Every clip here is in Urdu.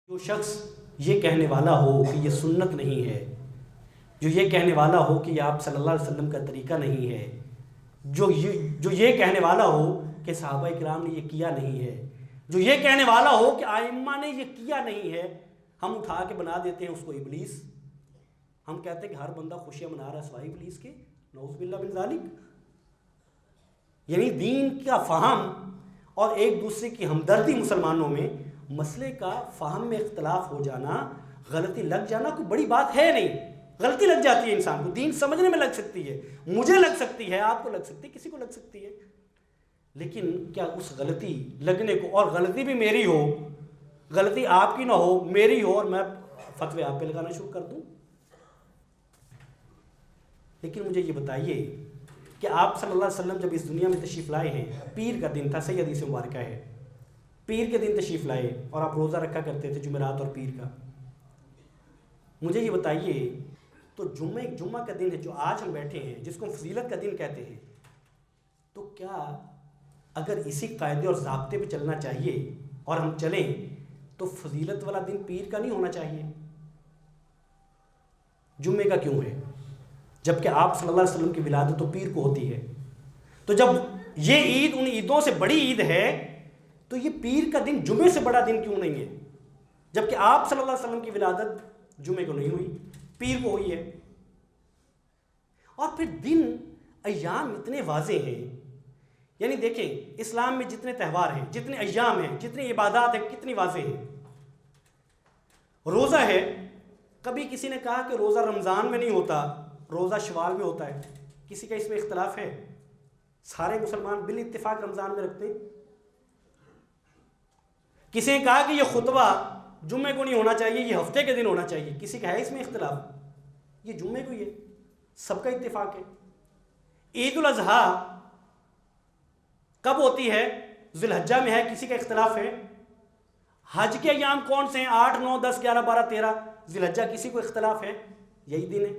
جو شخص یہ کہنے والا ہو کہ یہ سنت نہیں ہے، جو یہ کہنے والا ہو کہ یہ آپ صلی اللہ علیہ وسلم کا طریقہ نہیں ہے، جو یہ کہنے والا ہو کہ صحابہ کرام نے یہ کیا نہیں ہے، جو یہ کہنے والا ہو کہ ائمہ نے یہ کیا نہیں ہے، ہم اٹھا کے بنا دیتے ہیں اس کو ابلیس۔ ہم کہتے ہیں کہ ہر بندہ خوشیاں منا رہا ہے سوائے ابلیس کے، نعوذ باللہ من ذالک۔ یعنی دین کا فہم اور ایک دوسرے کی ہمدردی مسلمانوں میں، مسئلے کا فہم میں اختلاف ہو جانا، غلطی لگ جانا کوئی بڑی بات ہے نہیں۔ غلطی لگ جاتی ہے انسان کو، دین سمجھنے میں لگ سکتی ہے، مجھے لگ سکتی ہے، آپ کو لگ سکتی ہے، کسی کو لگ سکتی ہے، لیکن کیا اس غلطی لگنے کو، اور غلطی بھی میری ہو، غلطی آپ کی نہ ہو، میری ہو، اور میں فتوے آپ پہ لگانا شروع کر دوں؟ لیکن مجھے یہ بتائیے کہ آپ صلی اللہ علیہ وسلم جب اس دنیا میں تشریف لائے ہیں، پیر کا دن تھا، صحیح حدیث مبارکہ ہے، پیر کے دن تشریف لائے اور آپ روزہ رکھا کرتے تھے جمعرات اور پیر کا۔ مجھے یہ بتائیے تو جمعہ کا دن ہے جو آج ہم بیٹھے ہیں، جس کو فضیلت کا دن کہتے ہیں، تو کیا اگر اسی قاعدے اور ضابطے پہ چلنا چاہیے اور ہم چلیں تو فضیلت والا دن پیر کا نہیں ہونا چاہیے؟ جمعے کا کیوں ہے؟ جبکہ آپ صلی اللہ علیہ وسلم کی ولادت تو پیر کو ہوتی ہے۔ تو جب یہ عید ان عیدوں سے بڑی عید ہے تو یہ پیر کا دن جمعے سے بڑا دن کیوں نہیں ہے؟ جبکہ آپ صلی اللہ علیہ وسلم کی ولادت جمعے کو نہیں ہوئی، پیر کو ہوئی ہے۔ اور پھر دن ایام اتنے واضح ہیں، یعنی دیکھیں اسلام میں جتنے تہوار ہیں، جتنے ایام ہیں، جتنی عبادات ہیں، کتنی واضح ہیں۔ روزہ ہے، کبھی کسی نے کہا کہ روزہ رمضان میں نہیں ہوتا، روزہ شوال میں ہوتا ہے، کسی کا اس میں اختلاف ہے؟ سارے مسلمان بال اتفاق رمضان میں رکھتے ہیں۔ کسی نے کہا کہ یہ خطبہ جمعے کو نہیں ہونا چاہیے، یہ ہفتے کے دن ہونا چاہیے، کسی کا ہے اس میں اختلاف؟ یہ جمعے کو ہی ہے، سب کا اتفاق ہے۔ عید الاضحیٰ کب ہوتی ہے؟ ذی الحجہ میں ہے، کسی کا اختلاف ہے؟ حج کے ایام کون سے ہیں؟ 8، 9، 10، 11، 12، 13 ذی الحجہ، کسی کو اختلاف ہے؟ یہی دن ہے۔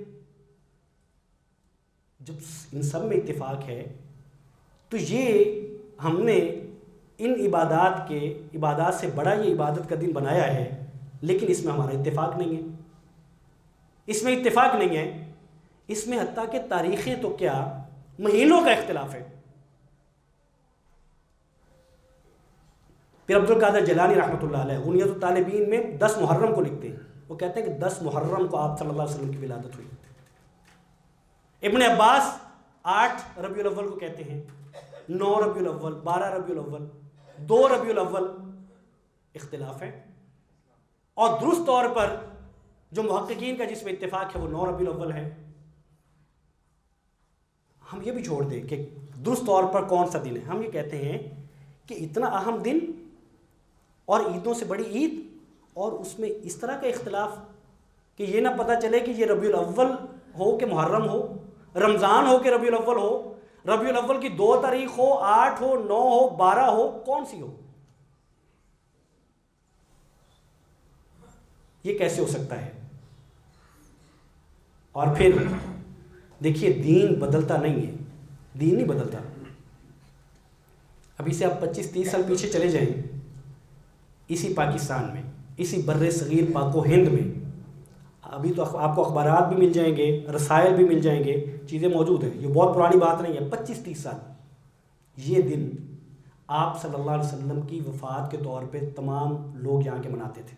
جب ان سب میں اتفاق ہے تو یہ ہم نے ان عبادات سے بڑا یہ عبادت کا دن بنایا ہے، لیکن اس میں ہمارا اتفاق نہیں ہے، اس میں اتفاق نہیں ہے، اس میں حتیٰ کہ تاریخیں تو کیا مہینوں کا اختلاف ہے۔ پھر عبد القادر جیلانی رحمۃ اللہ علیہ غنیۃ الطالبین میں 10 محرم کو لکھتے ہیں، وہ کہتے ہیں کہ 10 محرم کو آپ صلی اللہ علیہ وسلم کی ولادت ہوئی۔ ابن عباس 8 ربیع الاول کو کہتے ہیں، 9 ربیع الاول، 12 ربیع الاول، 2 ربیع الاول، اختلاف ہے۔ اور درست طور پر جو محققین کا جس میں اتفاق ہے وہ 9 ربیع الاول ہے۔ ہم یہ بھی چھوڑ دیں کہ درست طور پر کون سا دن ہے، ہم یہ کہتے ہیں کہ اتنا اہم دن اور عیدوں سے بڑی عید، اور اس میں اس طرح کا اختلاف کہ یہ نہ پتہ چلے کہ یہ ربیع الاول ہو کہ محرم ہو، رمضان ہو کہ ربیع الاول ہو، ربیع الاول کی 2 تاریخ ہو، 8 ہو، 9 ہو، 12 ہو، کون سی ہو؟ یہ کیسے ہو سکتا ہے؟ اور پھر دیکھیے دین بدلتا نہیں ہے، دین نہیں بدلتا۔ ابھی سے آپ 25-30 سال پیچھے چلے جائیں، اسی پاکستان میں، اسی بر صغیر پاک و ہند میں، ابھی تو آپ کو اخبارات بھی مل جائیں گے، رسائل بھی مل جائیں گے، چیزیں موجود ہیں، یہ بہت پرانی بات نہیں ہے، 25-30 سال یہ دن آپ صلی اللہ علیہ وسلم کی وفات کے طور پہ تمام لوگ یہاں کے مناتے تھے۔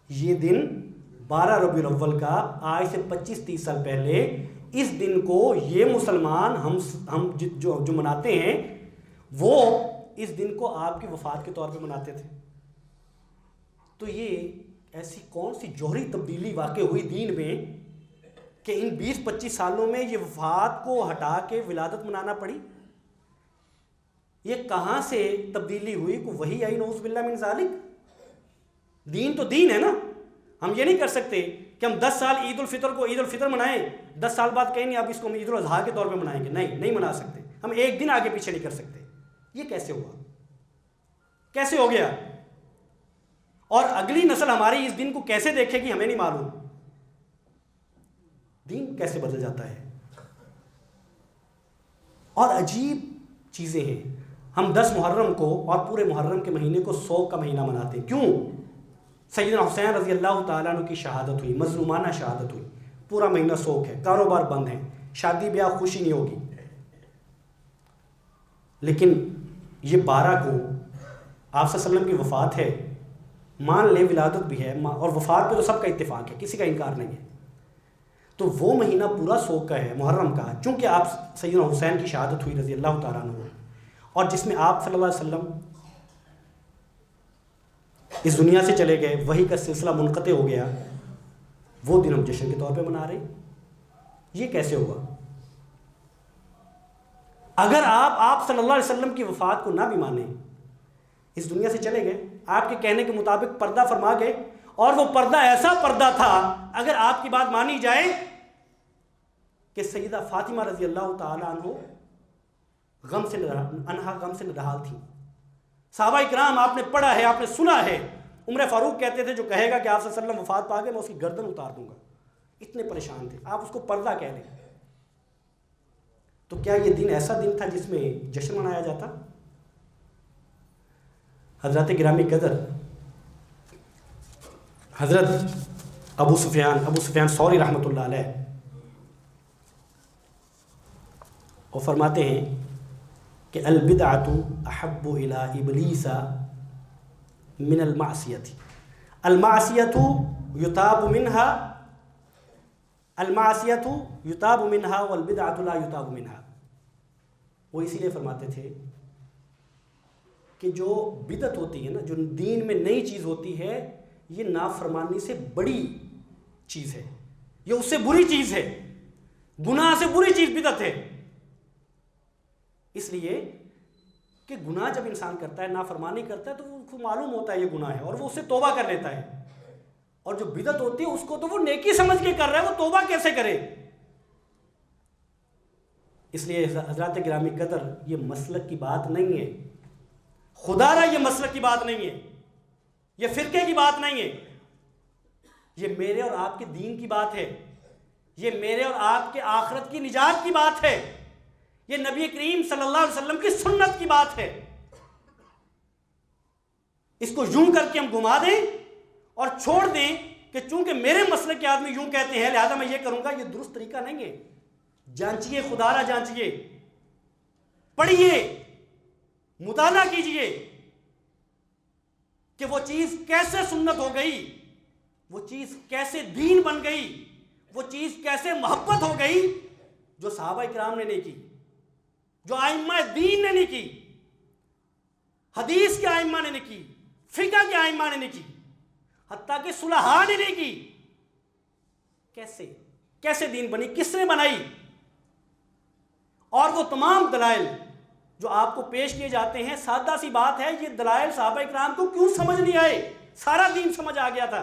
یہ دن 12 ربیع الاول کا، آج سے 25-30 سال پہلے اس دن کو یہ مسلمان ہم جو مناتے ہیں، وہ اس دن کو آپ کی وفات کے طور پہ مناتے تھے۔ تو یہ ایسی کون سی جوہری تبدیلی واقع ہوئی دین میں کہ ان 20-25 سالوں میں یہ وفات کو ہٹا کے ولادت منانا پڑی؟ یہ کہاں سے تبدیلی ہوئی؟ کو وہی آئی، نعوذ باللہ من ذالک۔ دین تو دین ہے نا، ہم یہ نہیں کر سکتے کہ ہم 10 سال عید الفطر کو عید الفطر منائیں، 10 سال بعد کہیں نہیں اب اس کو ہم عید الاضحیٰ کے طور پہ منائیں گے، نہیں منا سکتے، ہم ایک دن آگے پیچھے نہیں کر سکتے۔ یہ کیسے ہوا؟ کیسے ہو گیا؟ اور اگلی نسل ہماری اس دن کو کیسے دیکھے گی ہمیں نہیں معلوم۔ دین کیسے بدل جاتا ہے؟ اور عجیب چیزیں ہیں، ہم 10 محرم کو اور پورے محرم کے مہینے کو 100 کا مہینہ مناتے ہیں، کیوں؟ سیدنا حسین رضی اللہ تعالیٰ عنہ کی شہادت ہوئی، مظلومانہ شہادت ہوئی، پورا مہینہ سوگ ہے، کاروبار بند ہے، شادی بیاہ خوشی نہیں ہوگی، لیکن یہ 12 کو آپ صلی اللہ علیہ وسلم کی وفات ہے، مان لیں ولادت بھی ہے، اور وفات پہ تو سب کا اتفاق ہے، کسی کا انکار نہیں ہے، تو وہ مہینہ پورا سوگ کا ہے، محرم کا، چونکہ آپ سیدنا حسین کی شہادت ہوئی رضی اللہ تعالیٰ عنہ، اور جس میں آپ صلی اللہ علیہ وسلم اس دنیا سے چلے گئے، وحی کا سلسلہ منقطع ہو گیا، وہ دن ہم جشن کے طور پہ منا رہے ہیں۔ یہ کیسے ہوا؟ اگر آپ صلی اللہ علیہ وسلم کی وفات کو نہ بھی مانیں، اس دنیا سے چلے گئے، آپ کے کہنے کے مطابق پردہ فرما گئے، اور وہ پردہ ایسا پردہ تھا، اگر آپ کی بات مانی جائے کہ سیدہ فاطمہ رضی اللہ تعالیٰ عنہ غم سے نڈال تھی۔ صحابہ اکرام، آپ نے پڑھا ہے، آپ نے سنا ہے، عمر فاروق کہتے تھے جو کہے گا کہ آپ صلی اللہ علیہ وسلم وفات پا گئے میں اس کی گردن اتار دوں گا، اتنے پریشان تھے، آپ اس کو پردہ کہہ لیں۔ تو کیا یہ دن ایسا دن تھا جس میں جشن منایا جاتا؟ حضرات گرامی قدر، حضرت ابو سفیان ثوری رحمۃ اللہ علیہ وہ فرماتے ہیں کہ البدعۃ احب الی ابلیس من المعصیۃ، المعصیۃ یتاب منها والبدعۃ لا یتاب منها۔ وہ اسی لیے فرماتے تھے کہ جو بدعت ہوتی ہے نا، جو دین میں نئی چیز ہوتی ہے، یہ نافرمانی سے بڑی چیز ہے، یہ اس سے بری چیز ہے، گناہ سے بری چیز بدعت ہے۔ اس لیے کہ گناہ جب انسان کرتا ہے، نافرمانی کرتا ہے، تو اس کو معلوم ہوتا ہے یہ گناہ ہے، اور وہ اس سے توبہ کر لیتا ہے، اور جو بدعت ہوتی ہے اس کو تو وہ نیکی سمجھ کے کر رہا ہے، وہ توبہ کیسے کرے؟ اس لیے حضرات گرامی قدر، یہ مسلک کی بات نہیں ہے، خدا را یہ مسلک کی بات نہیں ہے، یہ فرقے کی بات نہیں ہے، یہ میرے اور آپ کے دین کی بات ہے، یہ میرے اور آپ کے آخرت کی نجات کی بات ہے، یہ نبی کریم صلی اللہ علیہ وسلم کی سنت کی بات ہے۔ اس کو یوں کر کے ہم گھما دیں اور چھوڑ دیں کہ چونکہ میرے مسلک کے آدمی یوں کہتے ہیں لہذا میں یہ کروں گا، یہ درست طریقہ نہیں ہے۔ جانچیے، خدا را جانچیے، پڑھیے، مطالعہ کیجئے کہ وہ چیز کیسے سنت ہو گئی، وہ چیز کیسے دین بن گئی، وہ چیز کیسے محبت ہو گئی، جو صحابہ کرام نے نہیں کی، جو ائمہ دین نے نہیں کی، حدیث کے ائمہ نے نہیں کی، فقہ کے ائمہ نے نہیں کی، حتیٰ کہ صلحاء نے نہیں کی۔ کیسے دین بنی، کس نے بنائی؟ اور وہ تمام دلائل جو آپ کو پیش کیے جاتے ہیں، سادہ سی بات ہے، یہ دلائل صحابہ اکرام کو کیوں سمجھ نہیں آئے؟ سارا دین سمجھ آ گیا تھا،